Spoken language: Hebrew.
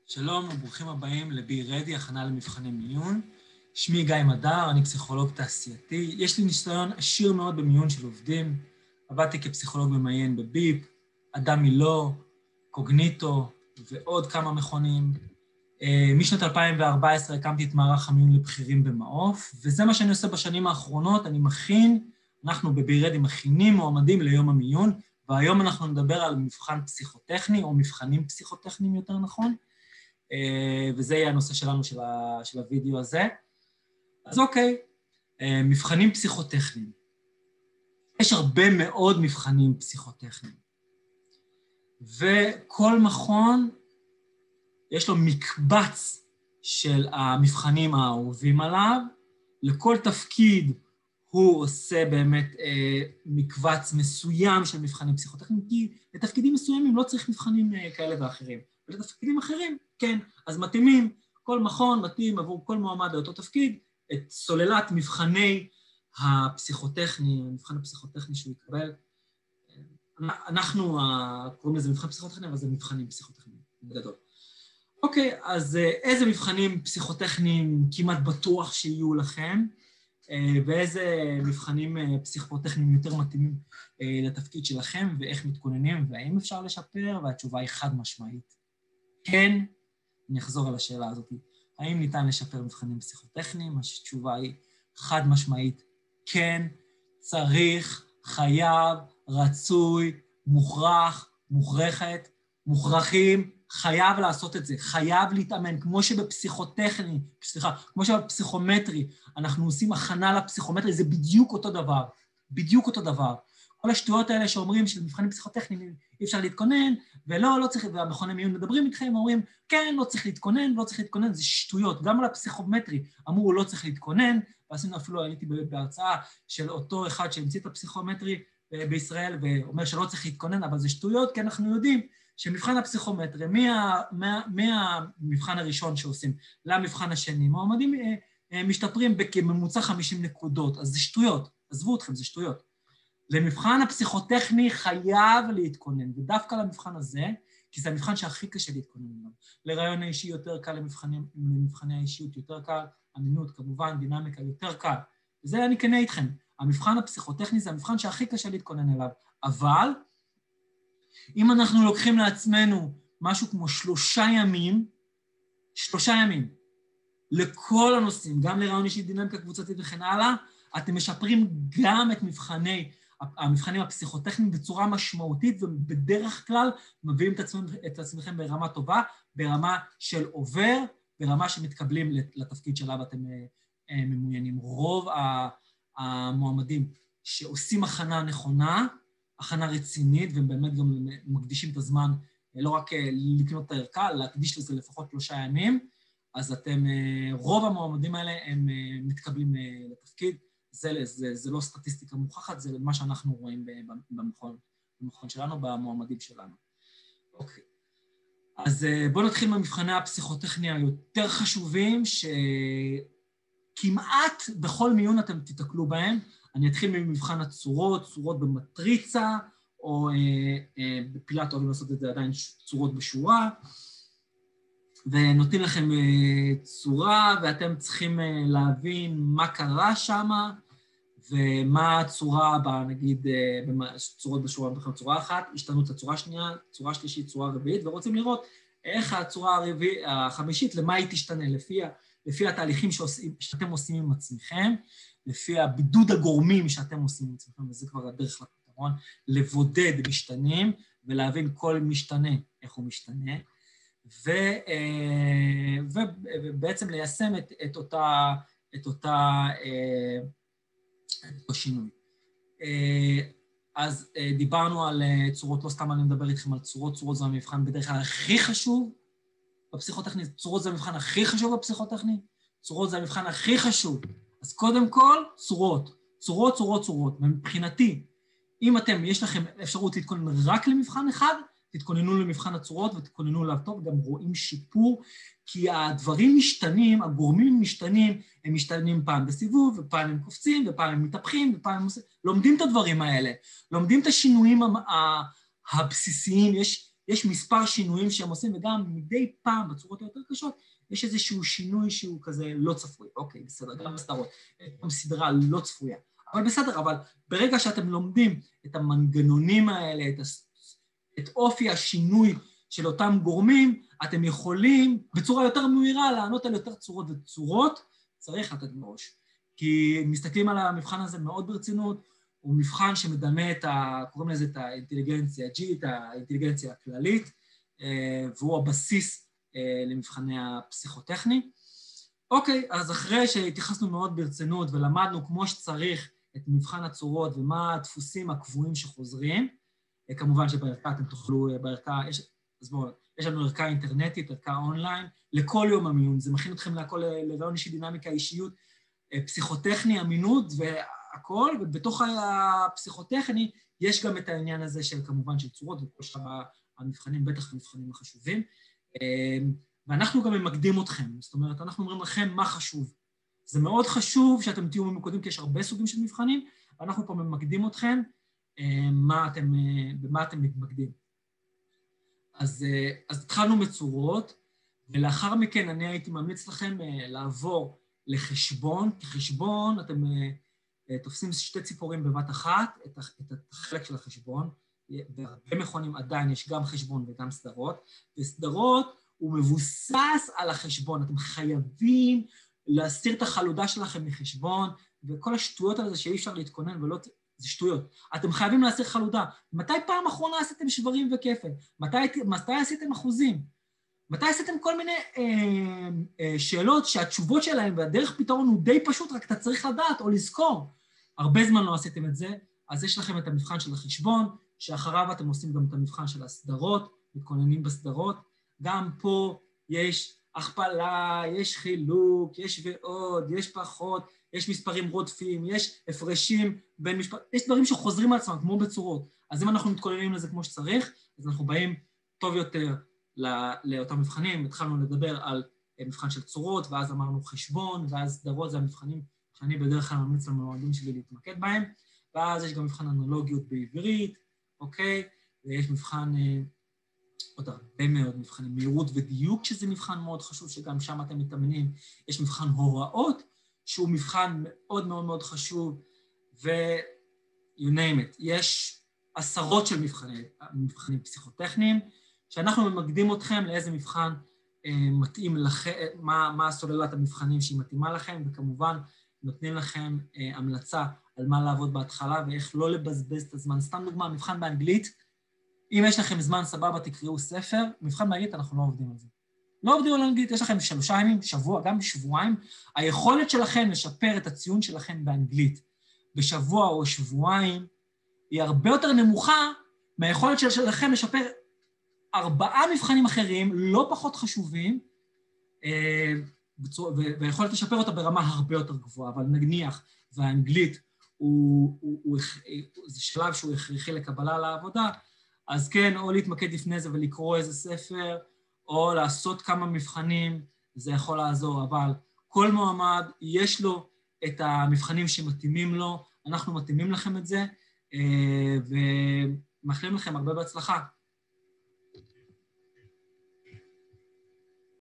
שלום וברוכים הבאים ל-Be Ready, הכנה למבחני מיון. שמי גיא מדר, אני פסיכולוג תעשייתי. יש לי ניסיון עשיר מאוד במיון של עובדים. עבדתי כפסיכולוג ממיין בביפ, אדם מילו, קוגניטו ועוד כמה מכונים. משנת 2014 הקמתי את מערך המיון לבכירים במעוף, וזה מה שאני עושה בשנים האחרונות. אנחנו ב-Be Ready מכינים מועמדים ליום המיון, והיום אנחנו נדבר על מבחן פסיכוטכני, או מבחנים פסיכוטכניים יותר נכון. וזה יהיה הנושא שלנו של הוידאו הזה. אז אוקיי, מבחנים פסיכוטכניים. יש הרבה מאוד מבחנים פסיכוטכניים. וכל מכון יש לו מקבץ של המבחנים האהובים עליו. לכל תפקיד הוא עושה באמת מקבץ מסוים של מבחנים פסיכוטכניים, כי לתפקידים מסוימים לא צריך מבחנים כאלה ואחרים. ולתפקידים אחרים, כן, אז מתאימים, כל מכון מתאים עבור כל מועמד לאותו תפקיד, את סוללת מבחני הפסיכוטכני, המבחן הפסיכוטכני שהוא יקבל. אנחנו קוראים לזה מבחן פסיכוטכני, אבל זה מבחנים פסיכוטכניים, בגדול. אוקיי, אז איזה מבחנים פסיכוטכניים כמעט בטוח שיהיו לכם, ואיזה מבחנים פסיכוטכניים יותר מתאימים לתפקיד שלכם, ואיך מתכוננים, והאם אפשר לשפר, והתשובה היא חד משמעית. כן, אני אחזור על השאלה הזאת. האם ניתן לשפר מבחנים פסיכוטכניים? התשובה היא חד משמעית. כן, צריך, חייב, רצוי, מוכרח, מוכרחת, מוכרחים, חייב לעשות את זה, חייב להתאמן, כמו שבפסיכוטכני, כמו שבפסיכומטרי, אנחנו עושים הכנה לפסיכומטרי, זה בדיוק אותו דבר, בדיוק אותו דבר. כל השטויות האלה שאומרים שלמבחנים פסיכוטכניים אי אפשר להתכונן, לא צריך, והמכוני מיון מדברים איתכם, אומרים, כן, לא צריך להתכונן, זה שטויות. גם על הפסיכומטרי אמרו, לא צריך להתכונן, ועשינו אפילו, הייתי בהרצאה של אותו אחד שהמציא את הפסיכומטרי בישראל, ואומר שלא צריך להתכונן, אבל זה שטויות, כי אנחנו יודעים שמבחן הפסיכומטרי, מהמבחן הראשון שעושים למבחן השני, מועמדים משתפרים בכממוצע 50 נקודות, אז זה שטויות, עזבו אתכם, זה שטויות. למבחן הפסיכוטכני חייב להתכונן, ודווקא למבחן הזה, כי זה המבחן שהכי קשה להתכונן אליו. לרעיון האישי יותר קל, למבחני האישיות יותר קל, אמינות כמובן, דינמיקה יותר קל. וזה אני כנה איתכם. המבחן הפסיכוטכני זה המבחן שהכי קשה להתכונן אליו. אבל, אם אנחנו לוקחים לעצמנו משהו כמו 3 ימים, לכל הנושאים, גם לרעיון אישי, דינמיקה קבוצתית וכן הלאה, אתם משפרים גם את המבחנים הפסיכוטכניים בצורה משמעותית, ובדרך כלל מביאים את עצמכם ברמה טובה, ברמה של עובר, ברמה שמתקבלים לתפקיד שלה ואתם ממוינים. רוב המועמדים שעושים הכנה נכונה, הכנה רצינית, והם באמת גם מקדישים את הזמן, לא רק לקנות את הערכה, להקדיש לזה לפחות 3 ימים, אז רוב המועמדים האלה הם מתקבלים לתפקיד. זה לא סטטיסטיקה מוכחת, זה מה שאנחנו רואים במכון שלנו, במועמדים שלנו. אוקיי. אז בואו נתחיל במבחני הפסיכוטכניה היותר חשובים, שכמעט בכל מיון אתם תתקלו בהם. אני אתחיל ממבחן הצורות, צורות במטריצה, או בפילאט אוהבים לעשות את זה עדיין צורות בשורה, ונותנים לכם צורה, ואתם צריכים להבין מה קרה שם, ומה הצורה, נגיד, צורות בשורה בכלל צורה אחת, השתנות הצורה שנייה, צורה שלישית, צורה רביעית, ורוצים לראות איך הצורה החמישית, למה היא תשתנה, לפי התהליכים שאתם עושים עם עצמכם, לפי הבידוד הגורמים שאתם עושים עם עצמכם, וזה כבר הדרך לפתרון, לבודד משתנים, ולהבין כל משתנה איך הוא משתנה, ובעצם ליישם את אותה שינוי. אז דיברנו על צורות, לא סתם אני מדבר איתכם על צורות, צורות זה המבחן בדרך כלל הכי חשוב בפסיכוטכני, צורות זה המבחן הכי חשוב בפסיכוטכני, צורות זה המבחן הכי חשוב. אז קודם כל, צורות. ומבחינתי, אם יש לכם אפשרות להתכונן רק למבחן אחד, תתכוננו למבחן הצורות ותתכוננו אליו טוב, גם רואים שיפור, כי הדברים משתנים, הגורמים משתנים, הם משתנים פעם בסיבוב, ופעם הם קופצים, ופעם הם מתהפכים, ופעם הם לומדים את הדברים האלה, לומדים את השינויים הבסיסיים, יש מספר שינויים שהם עושים, וגם מדי פעם, בצורות היותר קשות, יש איזשהו שינוי שהוא כזה לא צפוי. אוקיי, בסדר, גם בסדרות, גם סדרה לא צפויה. אבל בסדר, אבל ברגע שאתם לומדים את המנגנונים האלה, את אופי השינוי של אותם גורמים, אתם יכולים בצורה יותר מהירה לענות על יותר צורות וצורות, צריך לתת בראש. כי מסתכלים על המבחן הזה מאוד ברצינות, הוא מבחן שמדמה קוראים לזה את האינטליגנציה G, את האינטליגנציה הכללית, והוא הבסיס למבחני הפסיכוטכני. אוקיי, אז אחרי שהתייחסנו מאוד ברצינות ולמדנו כמו שצריך את מבחן הצורות ומה הדפוסים הקבועים שחוזרים, כמובן שבערכה אתם תוכלו, בערכה, אז בואו, יש לנו ערכה אינטרנטית, ערכה אונליין, לכל יום המיון, זה מכין אתכם לכל, לרעיון אישי, דינמיקה, אישיות, פסיכוטכני, אמינות והכל, ובתוך הפסיכוטכני יש גם את העניין הזה של כמובן של צורות, וכל שאר המבחנים, בטח המבחנים החשובים, ואנחנו גם ממקדים אתכם, זאת אומרת, אנחנו אומרים לכם מה חשוב. זה מאוד חשוב שאתם תהיו ממוקדים, כי יש הרבה סוגים של מבחנים, ואנחנו פה ממקדים אתכם, במה אתם מתמקדים. אז התחלנו מצורות, ולאחר מכן אני הייתי ממליץ לכם לעבור לחשבון, כי חשבון אתם תופסים שתי ציפורים בבת אחת, את החלק של החשבון, בהרבה מכונים עדיין יש גם חשבון וגם סדרות, וסדרות הוא מבוסס על החשבון, אתם חייבים להסתיר את החלודה שלכם מחשבון, וכל השטויות על זה שאי אפשר להתכונן ולא... זה שטויות. אתם חייבים להסיר חלודה. מתי פעם אחרונה עשיתם שברים וכפל? מתי עשיתם אחוזים? מתי עשיתם כל מיני שאלות שהתשובות שלהם והדרך פתרון הוא די פשוט, רק אתה צריך לדעת או לזכור. הרבה זמן לא עשיתם את זה, אז יש לכם את המבחן של החשבון, שאחריו אתם עושים גם את המבחן של הסדרות, מתכוננים בסדרות. גם פה יש הכפלה, יש חילוק, יש ועוד, יש פחות, יש מספרים רודפים, יש הפרשים בין יש דברים שחוזרים על עצמם, כמו בצורות. אז אם אנחנו מתכוננים לזה כמו שצריך, אז אנחנו באים טוב יותר לאותם מבחנים. התחלנו לדבר על מבחן של צורות, ואז אמרנו חשבון, ואז סדרות זה המבחנים שאני בדרך כלל ממליץ למועמדים שלי להתמקד בהם, ואז יש גם מבחן אנלוגיות בעברית, אוקיי? ויש מבחן, עוד הרבה מאוד מבחנים, מהירות ודיוק, שזה מבחן מאוד חשוב, שגם שם אתם מתאמנים. יש מבחן הוראות, שהוא מבחן מאוד מאוד מאוד חשוב, you name it. יש עשרות של מבחנים פסיכוטכניים, שאנחנו ממקדים אתכם לאיזה מבחן מתאים לכם, מה סוללת המבחנים שהיא מתאימה לכם, וכמובן נותנים לכם המלצה על מה לעבוד בהתחלה, ואיך לא לבזבז את הזמן. סתם דוגמה, מבחן באנגלית, אם יש לכם זמן סבבה, תקראו ספר, מבחן באנגלית אנחנו לא עובדים על זה. לא עובדים על אנגלית, יש לכם 3 ימים, שבוע, גם שבועיים, היכולת שלכם לשפר את הציון שלכם באנגלית בשבוע או שבועיים, היא הרבה יותר נמוכה מהיכולת שלכם לשפר 4 מבחנים אחרים, לא פחות חשובים, ויכולת לשפר אותה ברמה הרבה יותר גבוהה, אבל נניח, והאנגלית זה שלב שהוא הכרחי לקבלה לעבודה, אז כן, או להתמקד לפני זה ולקרוא איזה ספר, או לעשות כמה מבחנים, זה יכול לעזור, אבל כל מועמד יש לו את המבחנים שמתאימים לו, אנחנו מתאימים לכם את זה, ומאחלים לכם הרבה בהצלחה.